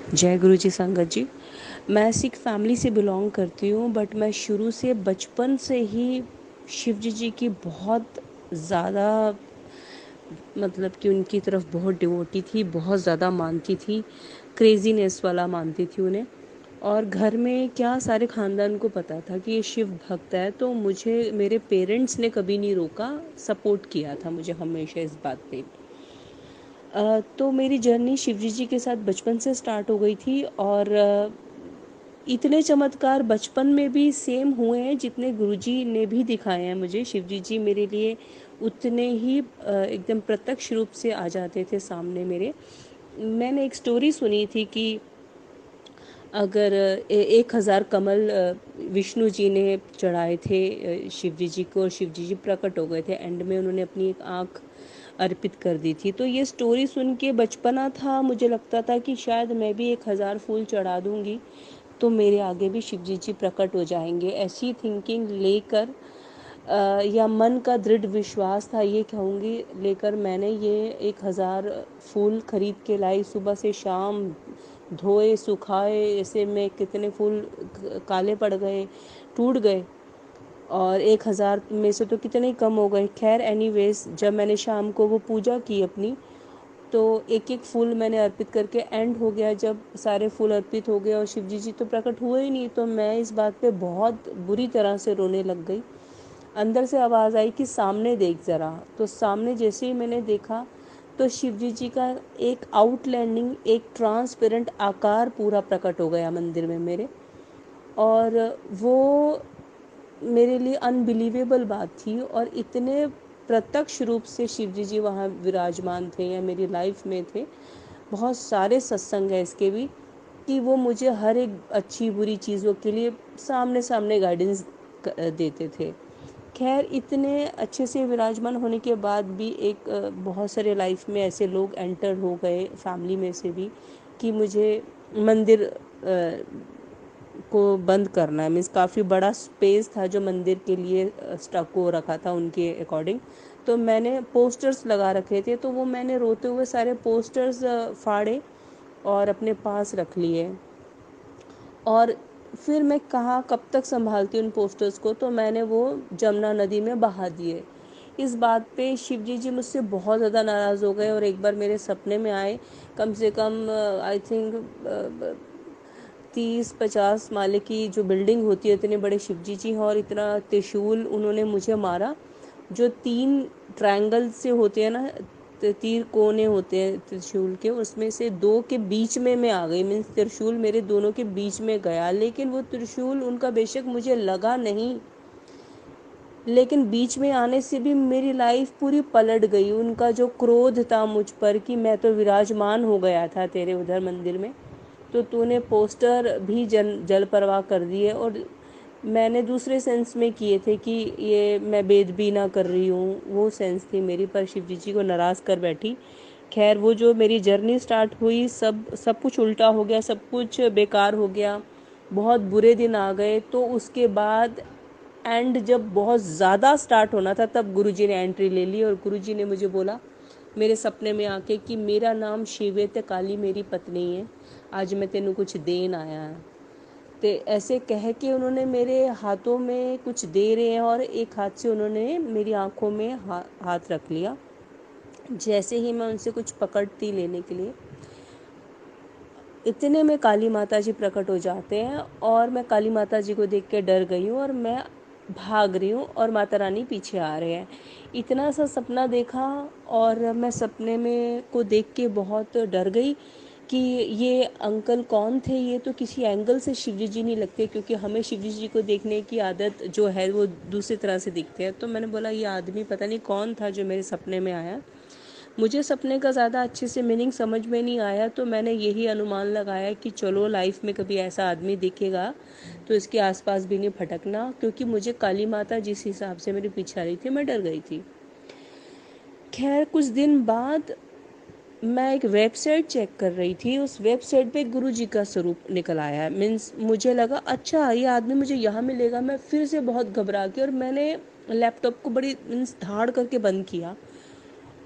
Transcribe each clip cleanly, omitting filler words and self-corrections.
जय गुरु जी संगत जी। मैं सिख फैमिली से बिलोंग करती हूँ, बट मैं शुरू से बचपन से ही शिव जी की बहुत ज़्यादा, मतलब कि उनकी तरफ बहुत डिवोटी थी, बहुत ज़्यादा मानती थी, क्रेजीनेस वाला मानती थी उन्हें। और घर में क्या सारे ख़ानदान को पता था कि ये शिव भक्त है, तो मुझे मेरे पेरेंट्स ने कभी नहीं रोका, सपोर्ट किया था मुझे हमेशा इस बात पे। तो मेरी जर्नी शिवजी जी के साथ बचपन से स्टार्ट हो गई थी, और इतने चमत्कार बचपन में भी सेम हुए हैं जितने गुरुजी ने भी दिखाए हैं मुझे। शिवजी जी मेरे लिए उतने ही एकदम प्रत्यक्ष रूप से आ जाते थे सामने मेरे। मैंने एक स्टोरी सुनी थी कि अगर 1000 कमल विष्णु जी ने चढ़ाए थे शिवजी जी को, और शिवजी जी प्रकट हो गए थे, एंड में उन्होंने अपनी एक आँख अर्पित कर दी थी। तो ये स्टोरी सुन के बचपना था, मुझे लगता था कि शायद मैं भी 1000 फूल चढ़ा दूंगी तो मेरे आगे भी शिवजी जी प्रकट हो जाएंगे। ऐसी थिंकिंग लेकर या मन का दृढ़ विश्वास था, ये कहूँगी, लेकर मैंने ये 1000 फूल खरीद के लाई। सुबह से शाम धोए सुखाए, ऐसे में कितने फूल काले पड़ गए, टूट गए, और 1000 में से तो कितने ही कम हो गए। खैर एनीवेज, जब मैंने शाम को वो पूजा की अपनी, तो एक एक फूल मैंने अर्पित करके एंड हो गया। जब सारे फूल अर्पित हो गए और शिवजी जी तो प्रकट हुए ही नहीं, तो मैं इस बात पे बहुत बुरी तरह से रोने लग गई। अंदर से आवाज़ आई कि सामने देख ज़रा। तो सामने जैसे ही मैंने देखा, तो शिवजी जी का एक आउटलैंडिंग, एक ट्रांसपेरेंट आकार पूरा प्रकट हो गया मंदिर में मेरे। और वो मेरे लिए अनबिलीवेबल बात थी, और इतने प्रत्यक्ष रूप से शिवजी जी वहाँ विराजमान थे या मेरी लाइफ में थे। बहुत सारे सत्संग है इसके भी, कि वो मुझे हर एक अच्छी बुरी चीज़ों के लिए सामने सामने गाइडेंस देते थे। खैर, इतने अच्छे से विराजमान होने के बाद भी एक बहुत सारे लाइफ में ऐसे लोग एंटर हो गए फैमिली में से भी, कि मुझे मंदिर को बंद करना है। मीन्स काफ़ी बड़ा स्पेस था जो मंदिर के लिए स्टक हो रखा था उनके अकॉर्डिंग। तो मैंने पोस्टर्स लगा रखे थे, तो वो मैंने रोते हुए सारे पोस्टर्स फाड़े और अपने पास रख लिए। और फिर मैं कहाँ कब तक संभालती उन पोस्टर्स को, तो मैंने वो जमुना नदी में बहा दिए। इस बात पे शिवजी जी मुझसे बहुत ज़्यादा नाराज़ हो गए, और एक बार मेरे सपने में आए। कम से कम आई थिंक 30-50 माले की जो बिल्डिंग होती है, इतने बड़े शिवजी जी हैं, और इतना त्रिशूल उन्होंने मुझे मारा। जो 3 ट्रायंगल से होते हैं ना, तीर कोने होते हैं त्रिशूल के, उसमें से 2 के बीच में मैं आ गई। मीन्स त्रिशूल मेरे दोनों के बीच में गया, लेकिन वो त्रिशूल उनका बेशक मुझे लगा नहीं, लेकिन बीच में आने से भी मेरी लाइफ पूरी पलट गई। उनका जो क्रोध था मुझ पर कि मैं तो विराजमान हो गया था तेरे उधर मंदिर में, तो तूने पोस्टर भी जल परवाह कर दिए। और मैंने दूसरे सेंस में किए थे कि ये मैं बेदबी ना कर रही हूँ, वो सेंस थी मेरी, पर शिवजी जी को नाराज़ कर बैठी। खैर, वो जो मेरी जर्नी स्टार्ट हुई, सब सब कुछ उल्टा हो गया, सब कुछ बेकार हो गया, बहुत बुरे दिन आ गए। तो उसके बाद एंड जब बहुत ज़्यादा स्टार्ट होना था, तब गुरुजी ने एंट्री ले ली, और गुरुजी ने मुझे बोला मेरे सपने में आके कि मेरा नाम शिवेत काली मेरी पत्नी है, आज मैं तेनू कुछ देन आया है। तो ऐसे कह के उन्होंने मेरे हाथों में कुछ दे रहे हैं, और एक हाथ से उन्होंने मेरी आंखों में हाथ रख लिया। जैसे ही मैं उनसे कुछ पकड़ती लेने के लिए, इतने में काली माता जी प्रकट हो जाते हैं, और मैं काली माता जी को देख के डर गई हूँ, और मैं भाग रही हूँ, और माता रानी पीछे आ रहे हैं। इतना सा सपना देखा, और मैं सपने में को देख के बहुत डर गई कि ये अंकल कौन थे। ये तो किसी एंगल से शिवजी जी नहीं लगते, क्योंकि हमें शिवजी जी को देखने की आदत जो है वो दूसरी तरह से दिखते हैं। तो मैंने बोला ये आदमी पता नहीं कौन था जो मेरे सपने में आया। मुझे सपने का ज़्यादा अच्छे से मीनिंग समझ में नहीं आया, तो मैंने यही अनुमान लगाया कि चलो लाइफ में कभी ऐसा आदमी दिखेगा तो इसके आसपास भी नहीं भटकना, क्योंकि मुझे काली माता जिस हिसाब से मेरे पीछे आ रही थी, मैं डर गई थी। खैर, कुछ दिन बाद मैं एक वेबसाइट चेक कर रही थी, उस वेबसाइट पे गुरु जी का स्वरूप निकल आया है। मीन्स मुझे लगा अच्छा ये आदमी मुझे यहाँ मिलेगा। मैं फिर से बहुत घबरा गई, और मैंने लैपटॉप को बड़ी मीन्स धाड़ करके बंद किया,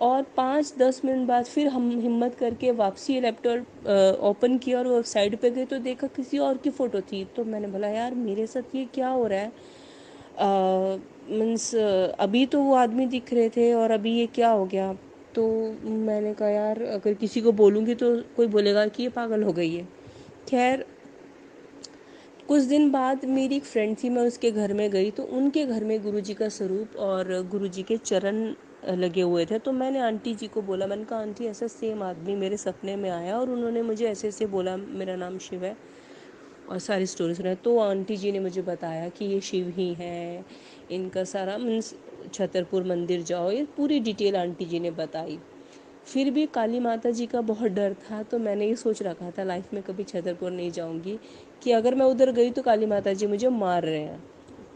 और 5-10 मिनट बाद फिर हम हिम्मत करके वापसी लैपटॉप ओपन किया और वो साइड पे गए तो देखा किसी और की फ़ोटो थी। तो मैंने बोला यार मेरे साथ ये क्या हो रहा है, मीन्स अभी तो वो आदमी दिख रहे थे और अभी ये क्या हो गया। तो मैंने कहा यार अगर किसी को बोलूँगी तो कोई बोलेगा कि ये पागल हो गई है। खैर कुछ दिन बाद मेरी एक फ्रेंड थी, मैं उसके घर में गई तो उनके घर में गुरुजी का स्वरूप और गुरुजी के चरण लगे हुए थे। तो मैंने आंटी जी को बोला, मैंने कहा आंटी ऐसा सेम आदमी मेरे सपने में आया और उन्होंने मुझे ऐसे ऐसे बोला, मेरा नाम शिव है और सारी स्टोरी सुनाई। तो आंटी जी ने मुझे बताया कि ये शिव ही हैं, इनका सारा मीन्स छतरपुर मंदिर जाओ, ये पूरी डिटेल आंटी जी ने बताई। फिर भी काली माता जी का बहुत डर था, तो मैंने ये सोच रखा था लाइफ में कभी छतरपुर नहीं जाऊंगी कि अगर मैं उधर गई तो काली माता जी मुझे मार रहे हैं।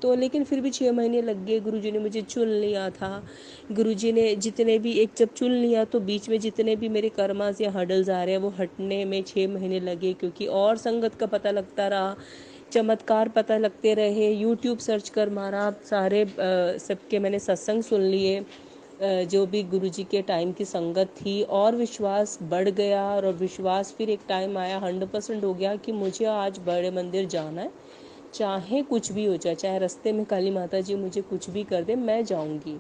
तो लेकिन फिर भी 6 महीने लग गए, गुरुजी ने मुझे चुन लिया था। गुरुजी ने जितने भी एक जब चुन लिया तो बीच में जितने भी मेरे कर्मास या हर्डल्स आ रहे हैं वो हटने में 6 महीने लगे, क्योंकि और संगत का पता लगता रहा, चमत्कार पता लगते रहे, यूट्यूब सर्च कर मारा, सारे सबके मैंने सत्संग सुन लिए, जो भी गुरुजी के टाइम की संगत थी, और विश्वास बढ़ गया। और विश्वास फिर एक टाइम आया 100% हो गया कि मुझे आज बड़े मंदिर जाना है, चाहे कुछ भी हो जाए, चाहे रास्ते में काली माता जी मुझे कुछ भी कर दे, मैं जाऊंगी।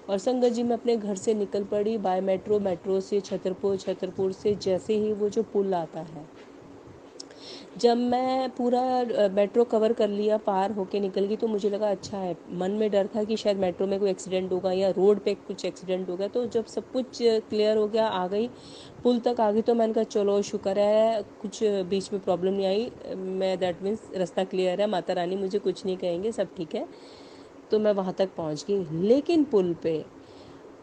और संगत जी मैं अपने घर से निकल पड़ी बाय मेट्रो, मेट्रो से छतरपुर, छतरपुर से जैसे ही वो जो पुल आता है, जब मैं पूरा मेट्रो कवर कर लिया, पार होके निकल गई, तो मुझे लगा अच्छा है। मन में डर था कि शायद मेट्रो में कोई एक्सीडेंट होगा या रोड पे कुछ एक्सीडेंट होगा। तो जब सब कुछ क्लियर हो गया, आ गई, पुल तक आ गई, तो मैंने कहा चलो शुक्र है कुछ बीच में प्रॉब्लम नहीं आई, मैं दैट मीन्स रास्ता क्लियर है, माता रानी मुझे कुछ नहीं कहेंगे, सब ठीक है। तो मैं वहाँ तक पहुँच गई। लेकिन पुल पे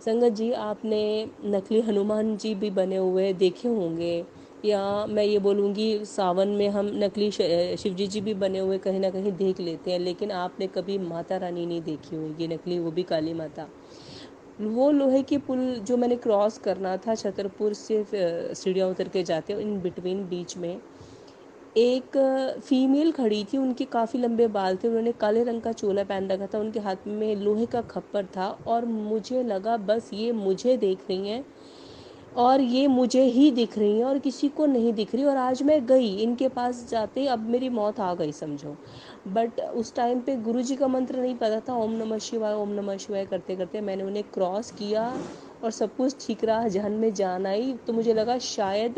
संगत जी आपने नकली हनुमान जी भी बने हुए देखे होंगे, या मैं ये बोलूँगी सावन में हम नकली शिव जी भी बने हुए कहीं ना कहीं देख लेते हैं, लेकिन आपने कभी माता रानी नहीं देखी होगी नकली, वो भी काली माता। वो लोहे की पुल जो मैंने क्रॉस करना था छतरपुर से, सीढ़ियाँ उतर के जाते इन बिटवीन बीच में एक फीमेल खड़ी थी, उनके काफ़ी लंबे बाल थे, उन्होंने काले रंग का चोला पहन रखा था, उनके हाथ में लोहे का खप्पर था, और मुझे लगा बस ये मुझे देख रही हैं और ये मुझे ही दिख रही हैं और किसी को नहीं दिख रही। और आज मैं गई इनके पास जाते ही अब मेरी मौत आ गई समझो। बट उस टाइम पे गुरुजी का मंत्र नहीं पता था, ओम नमः शिवाय ओम नमः शिवाय करते करते मैंने उन्हें क्रॉस किया और सब कुछ ठीक रहा, जहन में जान आई। तो मुझे लगा शायद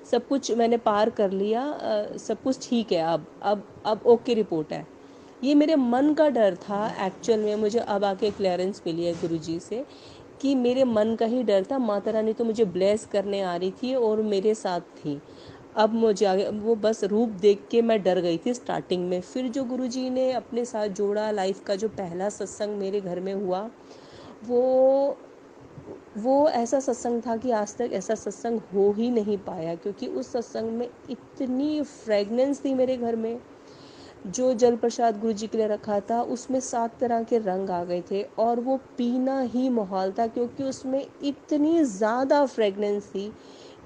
सब कुछ मैंने पार कर लिया, सब कुछ ठीक है, अब ओके रिपोर्ट है। ये मेरे मन का डर था एक्चुअल में, मुझे अब आके क्लियरेंस मिली है गुरुजी से कि मेरे मन का ही डर था। माता रानी तो मुझे ब्लेस करने आ रही थी और मेरे साथ थी। अब मुझे आगे वो बस रूप देख के मैं डर गई थी स्टार्टिंग में। फिर जो गुरुजी ने अपने साथ जोड़ा, लाइफ का जो पहला सत्संग मेरे घर में हुआ, वो वो ऐसा सत्संग था कि आज तक ऐसा सत्संग हो ही नहीं पाया, क्योंकि उस सत्संग में इतनी फ्रेगनेंस थी मेरे घर में। जो जल प्रसाद गुरु जी के लिए रखा था उसमें 7 तरह के रंग आ गए थे और वो पीना ही मुहाल था, क्योंकि उसमें इतनी ज़्यादा फ्रेगनेंस थी।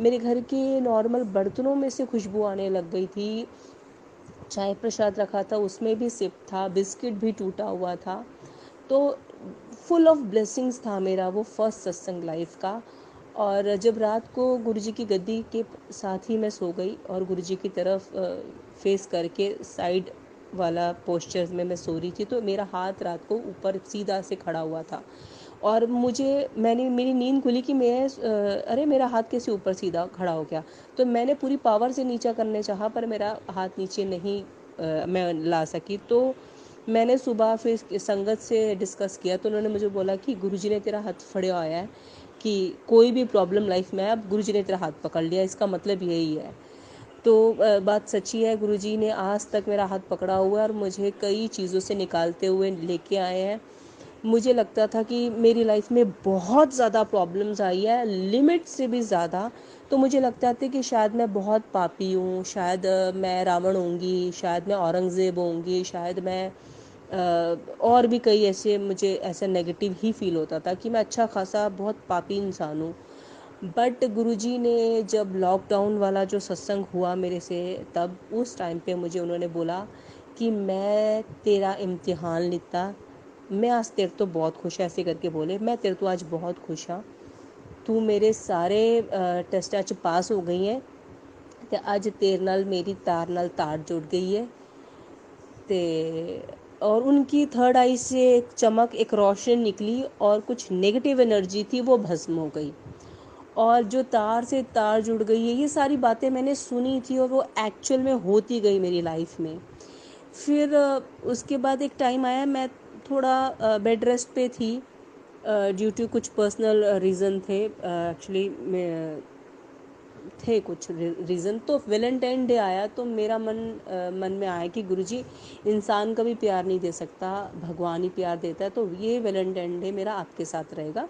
मेरे घर के नॉर्मल बर्तनों में से खुशबू आने लग गई थी। चाय प्रसाद रखा था उसमें भी सिप था, बिस्किट भी टूटा हुआ था। तो फुल ऑफ ब्लेसिंग्स था मेरा वो फर्स्ट सत्संग लाइफ का। और जब रात को गुरुजी की गद्दी के साथ ही मैं सो गई और गुरुजी की तरफ फेस करके साइड वाला पोस्चर में मैं सो रही थी, तो मेरा हाथ रात को ऊपर सीधा से खड़ा हुआ था और मैंने मेरी नींद खुली कि मैं अरे मेरा हाथ कैसे ऊपर सीधा खड़ा हो गया। तो मैंने पूरी पावर से नीचा करने चाहा पर मेरा हाथ नीचे नहीं मैं ला सकी। तो मैंने सुबह फिर संगत से डिस्कस किया, तो उन्होंने मुझे बोला कि गुरुजी ने तेरा हाथ फड़े आया है कि कोई भी प्रॉब्लम लाइफ में है अब गुरुजी ने तेरा हाथ पकड़ लिया, इसका मतलब यही है। तो बात सच्ची है, गुरुजी ने आज तक मेरा हाथ पकड़ा हुआ है और मुझे कई चीज़ों से निकालते हुए लेके आए हैं। मुझे लगता था कि मेरी लाइफ में बहुत ज़्यादा प्रॉब्लम्स आई है, लिमिट से भी ज़्यादा। तो मुझे लगता था कि शायद मैं बहुत पापी हूँ, शायद मैं रावण होंगी, शायद मैं औरंगज़ेब होंगी, शायद मैं और भी कई ऐसे, मुझे ऐसा नेगेटिव ही फील होता था कि मैं अच्छा खासा बहुत पापी इंसान हूँ। बट गुरुजी ने जब लॉकडाउन वाला जो सत्संग हुआ मेरे से, तब उस टाइम पे मुझे उन्होंने बोला कि मैं तेरा इम्तिहान लेता, मैं आज तेरे तो बहुत खुश है, ऐसे करके बोले, मैं तेरे तो आज बहुत खुश हाँ। तू मेरे सारे टेस्टां च पास हो गई है ते अज तेरे नाल मेरी तार जुड़ गई है। ते और उनकी थर्ड आई से एक चमक, एक रोशनी निकली और कुछ नेगेटिव एनर्जी थी वो भस्म हो गई। और जो तार से तार जुड़ गई है, ये सारी बातें मैंने सुनी थी और वो एक्चुअल में होती गई मेरी लाइफ में। फिर उसके बाद एक टाइम आया, मैं थोड़ा बेड रेस्ट पे थी ड्यू टू कुछ पर्सनल रीज़न थे, एक्चुअली थे कुछ रीज़न। तो वैलेंटाइन डे आया तो मेरा मन में आया कि गुरुजी, इंसान कभी प्यार नहीं दे सकता, भगवान ही प्यार देता है, तो ये वैलेंटाइन डे मेरा आपके साथ रहेगा।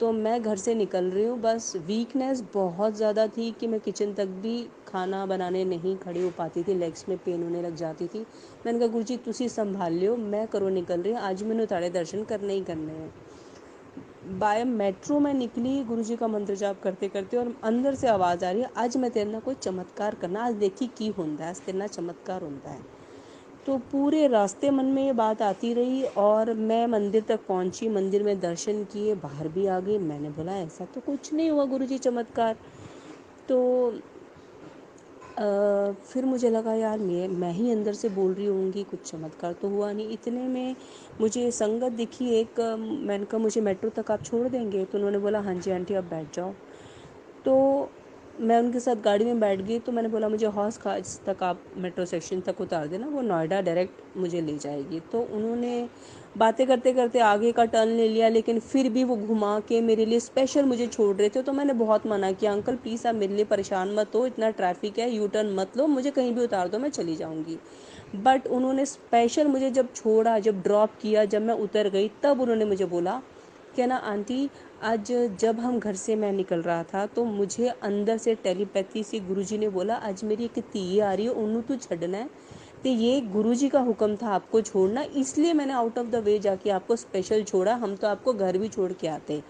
तो मैं घर से निकल रही हूँ, बस वीकनेस बहुत ज़्यादा थी कि मैं किचन तक भी खाना बनाने नहीं खड़ी हो पाती थी, लेग्स में पेन होने लग जाती थी। मैंने कहा गुरुजी तुसी संभाल लियो, मैं करो निकल रही हूँ, आज मैंने ताड़े दर्शन करने ही करने हैं। बाय मेट्रो में निकली गुरुजी का मंत्र जाप करते करते, और अंदर से आवाज़ आ रही है, आज मैं तेरे ना कोई चमत्कार करना, आज देखी की होंदा है, आज तेरे ना चमत्कार होंदा है। तो पूरे रास्ते मन में ये बात आती रही और मैं मंदिर तक पहुंची, मंदिर में दर्शन किए, बाहर भी आ गई। मैंने बोला ऐसा तो कुछ नहीं हुआ गुरुजी चमत्कार। तो फिर मुझे लगा यार मैं ही अंदर से बोल रही होंगी, कुछ चमत्कार तो हुआ नहीं। इतने में मुझे संगत दिखी एक, मैंने कहा मुझे मेट्रो तक आप छोड़ देंगे? तो उन्होंने बोला हाँ जी आंटी आप बैठ जाओ। तो मैं उनके साथ गाड़ी में बैठ गई। तो मैंने बोला मुझे हौस खास तक आप मेट्रो स्टेशन तक उतार देना, वो नोएडा डायरेक्ट मुझे ले जाएगी। तो उन्होंने बातें करते करते आगे का टर्न ले लिया, लेकिन फिर भी वो घुमा के मेरे लिए स्पेशल मुझे छोड़ रहे थे। तो मैंने बहुत मना किया, अंकल प्लीज़ आप मेरे लिए परेशान मत हो, इतना ट्रैफिक है, यू टर्न मत लो, मुझे कहीं भी उतार दो, मैं चली जाऊँगी। बट उन्होंने स्पेशल मुझे जब छोड़ा, जब ड्रॉप किया, जब मैं उतर गई, तब उन्होंने मुझे बोला क्या ना आंटी, आज जब हम घर से मैं निकल रहा था तो मुझे अंदर से टेलीपैथी से गुरुजी ने बोला आज मेरी एक धी आ रही है, उन्होंने तू छड़ना है। तो ये गुरुजी का हुक्म था आपको छोड़ना, इसलिए मैंने आउट ऑफ द वे जाके आपको स्पेशल छोड़ा, हम तो आपको घर भी छोड़ के आते।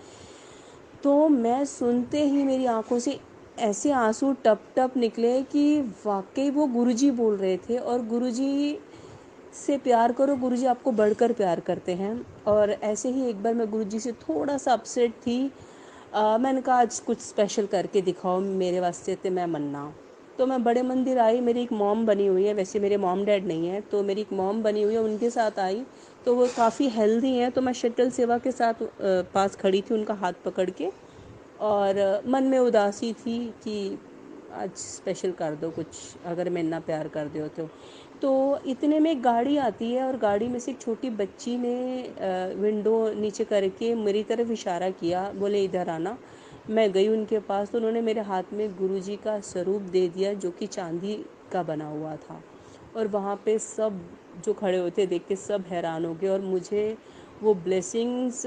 तो मैं सुनते ही मेरी आंखों से ऐसे आंसू टप टप निकले कि वाकई वो गुरुजी बोल रहे थे। और गुरुजी से प्यार करो, गुरुजी आपको बढ़कर प्यार करते हैं। और ऐसे ही एक बार मैं गुरुजी से थोड़ा सा अपसेट थी, मैंने कहा आज कुछ स्पेशल करके दिखाओ मेरे वास्ते, तो मैं मन्ना। तो मैं बड़े मंदिर आई, मेरी एक मॉम बनी हुई है, वैसे मेरे मॉम डैड नहीं है, तो मेरी एक मॉम बनी हुई है, उनके साथ आई। तो वो काफ़ी हेल्दी हैं, तो मैं शटल सेवा के साथ पास खड़ी थी उनका हाथ पकड़ के। और मन में उदासी थी कि आज स्पेशल कर दो कुछ, अगर मैं इतना प्यार कर दो तो इतने में एक गाड़ी आती है और गाड़ी में से एक छोटी बच्ची ने विंडो नीचे करके मेरी तरफ इशारा किया, बोले इधर आना। मैं गई उनके पास, तो उन्होंने मेरे हाथ में गुरुजी का स्वरूप दे दिया जो कि चांदी का बना हुआ था। और वहाँ पे सब जो खड़े होते देख के सब हैरान हो गए। और मुझे वो ब्लेसिंग्स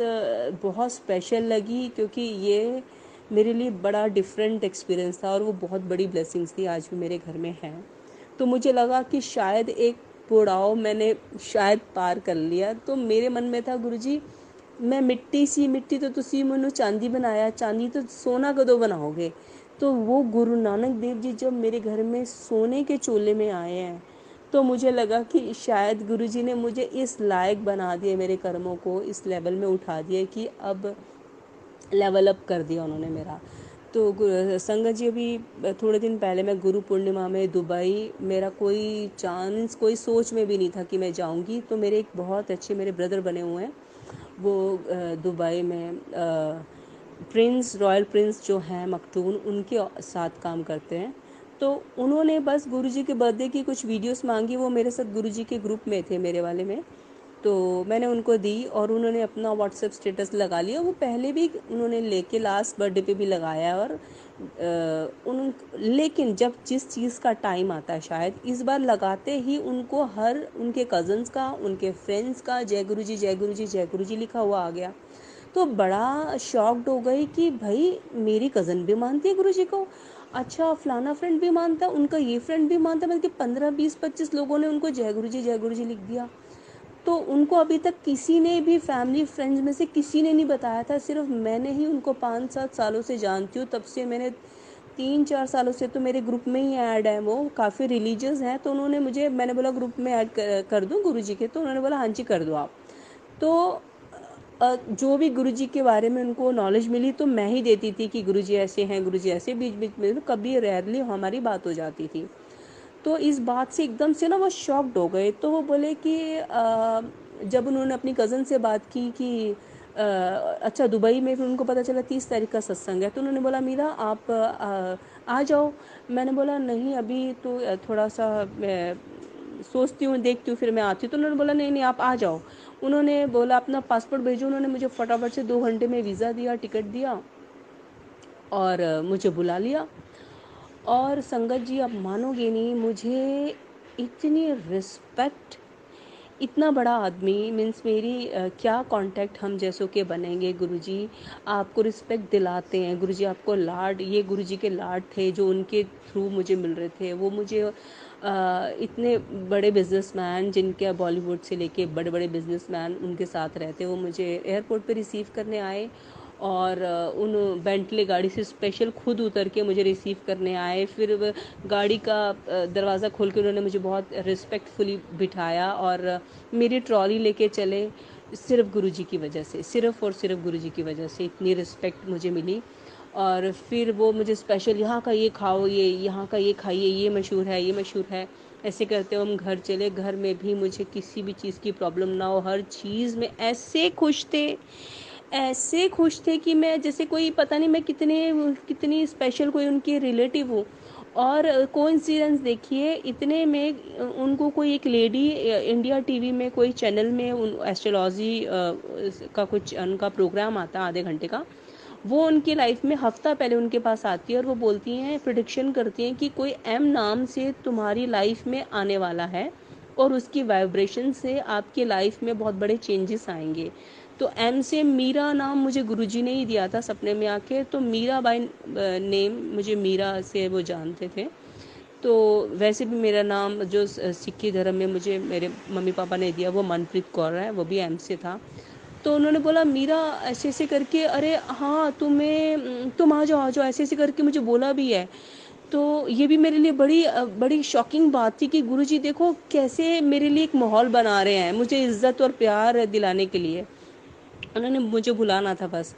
बहुत स्पेशल लगी, क्योंकि ये मेरे लिए बड़ा डिफरेंट एक्सपीरियंस था और वो बहुत बड़ी ब्लेसिंग्स थी, आज भी मेरे घर में है। तो मुझे लगा कि शायद एक पड़ाव मैंने शायद पार कर लिया। तो मेरे मन में था गुरुजी मैं मिट्टी तो तुसी मैनू चांदी बनाया, चांदी तो सोना कदों बनाओगे? तो वो गुरु नानक देव जी जब मेरे घर में सोने के चोले में आए हैं, तो मुझे लगा कि शायद गुरुजी ने मुझे इस लायक बना दिया, मेरे कर्मों को इस लेवल में उठा दिया कि अब लेवल अप कर दिया उन्होंने मेरा। तो संगत जी अभी थोड़े दिन पहले मैं गुरु पूर्णिमा में दुबई, मेरा कोई चांस, कोई सोच में भी नहीं था कि मैं जाऊंगी। तो मेरे एक बहुत अच्छे मेरे ब्रदर बने हुए हैं, वो दुबई में प्रिंस, रॉयल प्रिंस जो हैं मखटून, उनके साथ काम करते हैं। तो उन्होंने बस गुरुजी के बर्थडे की कुछ वीडियोस मांगी, वो मेरे साथ गुरुजी के ग्रुप में थे मेरे वाले में। तो मैंने उनको दी और उन्होंने अपना व्हाट्सएप स्टेटस लगा लिया। वो पहले भी उन्होंने लेके लास्ट बर्थडे पे भी लगाया। और लेकिन जब जिस चीज़ का टाइम आता है, शायद इस बार लगाते ही उनको हर उनके कज़न्स का, उनके फ्रेंड्स का जय गुरु जी जय गुरु जी जय गुरु जी लिखा हुआ आ गया। तो बड़ा शॉक्ड हो गई कि भाई मेरी कज़न भी मानती है गुरु जी को, अच्छा फलाना फ्रेंड भी मानता है, उनका ये फ्रेंड भी मानता है, बल्कि 15 20 25 लोगों ने उनको जय गुरु जी लिख दिया। तो उनको अभी तक किसी ने भी फैमिली फ्रेंड्स में से किसी ने नहीं बताया था, सिर्फ मैंने ही उनको 5 7 सालों से जानती हूँ। तब से मैंने 3 4 सालों से तो मेरे ग्रुप में ही ऐड है, वो काफ़ी रिलीजियस हैं। तो उन्होंने मुझे, मैंने बोला ग्रुप में ऐड कर दूँ गुरुजी के? तो उन्होंने बोला हाँ जी कर दो आप। तो जो भी गुरुजी के बारे में उनको नॉलेज मिली तो मैं ही देती थी कि गुरुजी ऐसे हैं, गुरुजी ऐसे, बीच बीच में तो कभी रेयरली हमारी बात हो जाती थी। तो इस बात से एकदम से ना वो शॉक्ड हो गए। तो वो बोले कि जब उन्होंने अपनी कज़न से बात की कि अच्छा दुबई में, फिर उनको पता चला 30 तारीख का सत्संग है, तो उन्होंने बोला मीरा आप आ जाओ। मैंने बोला नहीं अभी तो थोड़ा सा मैं सोचती हूँ, देखती हूँ, फिर मैं आती हूँ। तो उन्होंने बोला नहीं नहीं आप आ जाओ। उन्होंने बोला अपना पासपोर्ट भेजो। उन्होंने मुझे फटाफट से 2 घंटे में वीज़ा दिया, टिकट दिया और मुझे बुला लिया। और संगत जी आप मानोगे नहीं, मुझे इतनी रिस्पेक्ट, इतना बड़ा आदमी मीन्स मेरी क्या कांटेक्ट हम जैसों के बनेंगे। गुरुजी आपको रिस्पेक्ट दिलाते हैं, गुरुजी आपको लाड, ये गुरुजी के लाड थे जो उनके थ्रू मुझे मिल रहे थे। वो मुझे इतने बड़े बिजनेसमैन, जिनके बॉलीवुड से लेके बड़े बड़े बिजनेसमैन उनके साथ रहते, वो मुझे एयरपोर्ट पे रिसीव करने आए और उन बेंटले गाड़ी से स्पेशल खुद उतर के मुझे रिसीव करने आए। फिर गाड़ी का दरवाज़ा खोल के उन्होंने मुझे बहुत रिस्पेक्टफुली बिठाया और मेरी ट्रॉली लेके चले। सिर्फ गुरुजी की वजह से, सिर्फ और सिर्फ गुरुजी की वजह से इतनी रिस्पेक्ट मुझे मिली। और फिर वो मुझे स्पेशल यहाँ का ये खाओ, ये यहाँ का ये खाइए, ये मशहूर है, ये मशहूर है, ऐसे करते हुए हम घर चले। घर में भी मुझे किसी भी चीज़ की प्रॉब्लम ना हो, हर चीज़ में ऐसे खुश थे, ऐसे खुश थे कि मैं जैसे कोई पता नहीं मैं कितनी स्पेशल कोई उनकी रिलेटिव हूँ। और कोइंसिडेंस देखिए, इतने में उनको कोई एक लेडी इंडिया टीवी में कोई चैनल में एस्ट्रोलॉजी का कुछ उनका प्रोग्राम आता, आधे घंटे का। वो उनकी लाइफ में हफ्ता पहले उनके पास आती है और वो बोलती हैं, प्रिडिक्शन करती हैं कि कोई एम नाम से तुम्हारी लाइफ में आने वाला है और उसकी वाइब्रेशन से आपकी लाइफ में बहुत बड़े चेंजेस आएंगे। तो एम से मीरा नाम मुझे गुरुजी ने ही दिया था सपने में आके। तो मीरा बाई नेम, मुझे मीरा से वो जानते थे। तो वैसे भी मेरा नाम जो सिक्खी धर्म में मुझे मेरे मम्मी पापा ने दिया वो मनप्रीत कौर है, वो भी एम से था। तो उन्होंने बोला मीरा ऐसे ऐसे करके, अरे हाँ तुम आ जाओ ऐसे ऐसे करके मुझे बोला भी है। तो ये भी मेरे लिए बड़ी शॉकिंग बात थी कि गुरुजी देखो कैसे मेरे लिए एक माहौल बना रहे हैं मुझे इज्जत और प्यार दिलाने के लिए। उन्होंने मुझे बुलाना था बस।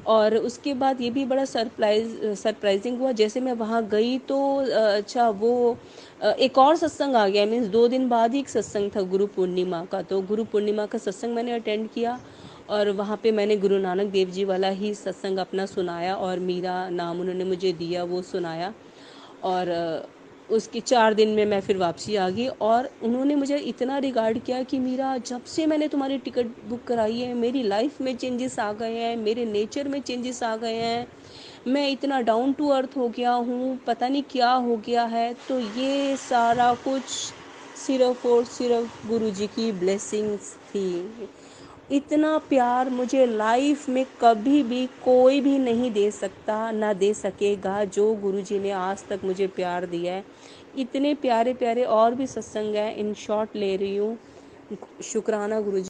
और उसके बाद ये भी बड़ा सरप्राइजिंग हुआ, जैसे मैं वहाँ गई तो अच्छा वो एक और सत्संग आ गया। मीन्स 2 दिन बाद ही एक सत्संग था गुरु पूर्णिमा का। तो गुरु पूर्णिमा का सत्संग मैंने अटेंड किया और वहाँ पे मैंने गुरु नानक देव जी वाला ही सत्संग अपना सुनाया और मीरा नाम उन्होंने मुझे दिया वो सुनाया। और उसके 4 दिन में मैं फिर वापसी आ गई और उन्होंने मुझे इतना रिगार्ड किया कि मीरा जब से मैंने तुम्हारी टिकट बुक कराई है मेरी लाइफ में चेंजेस आ गए हैं, मेरे नेचर में चेंजेस आ गए हैं, मैं इतना डाउन टू अर्थ हो गया हूँ, पता नहीं क्या हो गया है। तो ये सारा कुछ सिर्फ और सिर्फ गुरुजी की ब्लेसिंग्स थी। इतना प्यार मुझे लाइफ में कभी भी कोई भी नहीं दे सकता, ना दे सकेगा जो गुरुजी ने आज तक मुझे प्यार दिया है। इतने प्यारे प्यारे और भी सत्संग हैं, इन शॉर्ट ले रही हूँ। शुक्राना गुरुजी।